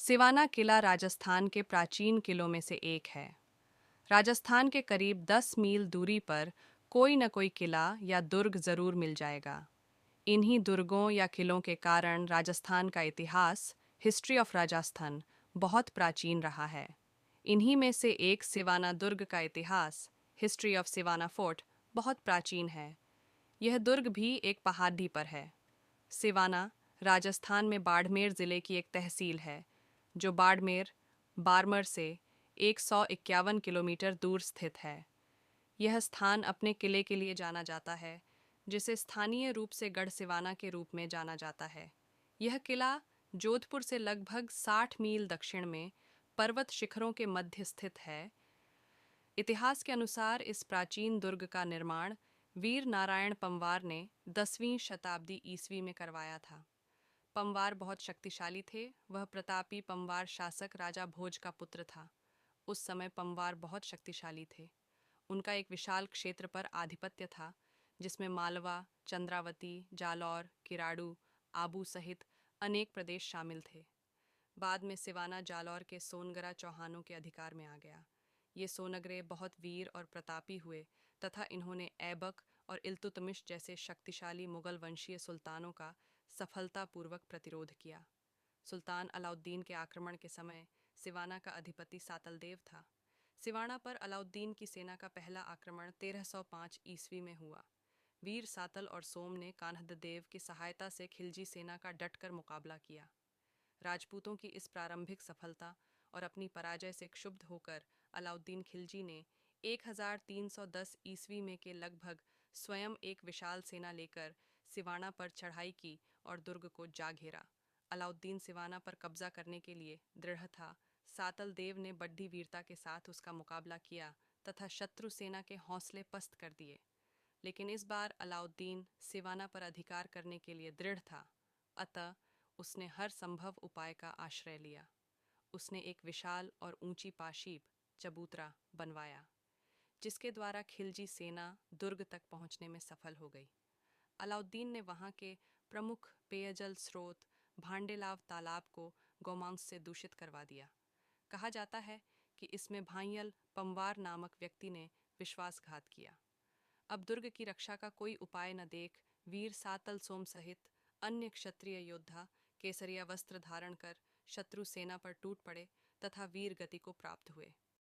सिवाना किला राजस्थान के प्राचीन किलों में से एक है। राजस्थान के करीब 10 मील दूरी पर कोई न कोई किला या दुर्ग जरूर मिल जाएगा। इन्हीं दुर्गों या किलों के कारण राजस्थान का इतिहास, हिस्ट्री ऑफ राजस्थान, बहुत प्राचीन रहा है। इन्हीं में से एक सिवाना दुर्ग का इतिहास, हिस्ट्री ऑफ सिवाना फोर्ट, बहुत प्राचीन है। यह दुर्ग भी एक पहाड़ी पर है। सिवाना राजस्थान में बाड़मेर ज़िले की एक तहसील है, जो बाड़मेर, बारमर से 151 किलोमीटर दूर स्थित है। यह स्थान अपने किले के लिए जाना जाता है, जिसे स्थानीय रूप से गढ़ सिवाना के रूप में जाना जाता है। यह किला जोधपुर से लगभग 60 मील दक्षिण में पर्वत शिखरों के मध्य स्थित है। इतिहास के अनुसार इस प्राचीन दुर्ग का निर्माण वीर नारायण पंवार ने 10वीं शताब्दी ईस्वी में करवाया था। पंवार बहुत शक्तिशाली थे। वह प्रतापी पंवार शासक राजा भोज का पुत्र था। उस समय पंवार बहुत शक्तिशाली थे। उनका एक विशाल क्षेत्र पर आधिपत्य था, जिसमें मालवा, चंद्रावती, जालौर, किराड़ू, आबू सहित अनेक प्रदेश शामिल थे। बाद में सिवाना जालौर के सोनगरा चौहानों के अधिकार में आ गया। ये सोनगरे बहुत वीर और प्रतापी हुए तथा इन्होंने ऐबक और इल्तुतमिश जैसे शक्तिशाली मुगल वंशीय सुल्तानों का सफलतापूर्वक प्रतिरोध किया। सुल्तान अलाउद्दीन के आक्रमण के समय सिवाना का अधिपति सातलदेव था। सिवाना पर अलाउद्दीन की सेना का पहला आक्रमण 1305 ईस्वी में हुआ। वीर सातल और सोम ने कान्हददेव की सहायता से खिलजी सेना का डटकर मुकाबला किया। राजपूतों की इस प्रारंभिक सफलता और अपनी पराजय से क्षुब्ध होकर अलाउद्दीन खिलजी ने 1310 ईस्वी में के लगभग स्वयं एक विशाल सेना लेकर सिवाना पर चढ़ाई की और दुर्ग को जा घेरा। अलाउद्दीन सिवाना पर कब्जा करने के लिए दृढ़ था। सातल देव ने बड्ढी वीरता के साथ उसका मुकाबला किया तथा शत्रु सेना के हौसले पस्त कर दिए। लेकिन इस बार अलाउद्दीन सिवाना पर अधिकार करने के लिए दृढ़ था, अतः उसने हर संभव उपाय का आश्रय लिया। उसने एक विशाल और ऊंची पाशीप चबूतरा बनवाया, जिसके द्वारा खिलजी सेना दुर्ग तक पहुंचने में सफल हो गई। अलाउद्दीन ने वहां के प्रमुख पेयजल स्रोत भांडेलाव तालाब को गोमांस से दूषित करवा दिया। कहा जाता है कि इसमें भांयल पंवार नामक व्यक्ति ने विश्वासघात किया। अब दुर्ग की रक्षा का कोई उपाय न देख वीर सातल सोम सहित अन्य क्षत्रिय योद्धा केसरिया वस्त्र धारण कर शत्रु सेना पर टूट पड़े तथा वीर गति को प्राप्त हुए।